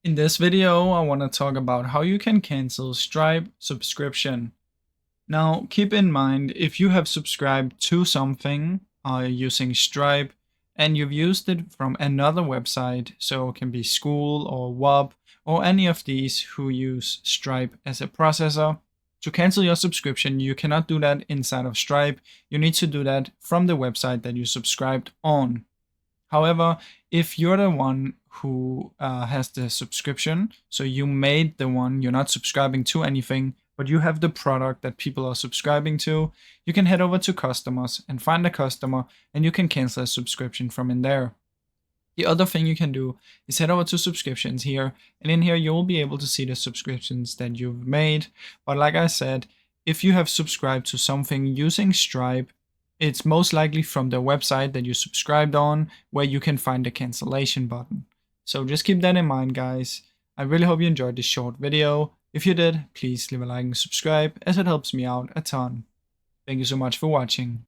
In this video, I want to talk about how you can cancel Stripe subscription. Now, keep in mind, if you have subscribed to something using Stripe and you've used it from another website, so it can be school or WUB or any of these who use Stripe as a processor, to cancel your subscription, you cannot do that inside of Stripe. You need to do that from the website that you subscribed on. However, if you're the one who has the subscription, so you made the one, you're not subscribing to anything, but you have the product that people are subscribing to, you can head over to customers and find a customer and you can cancel a subscription from in there. The other thing you can do is head over to subscriptions here, and in here you'll be able to see the subscriptions that you've made. But like I said, if you have subscribed to something using Stripe, it's most likely from the website that you subscribed on, where you can find the cancellation button. So just keep that in mind, guys. I really hope you enjoyed this short video. If you did, please leave a like and subscribe, as it helps me out a ton. Thank you so much for watching.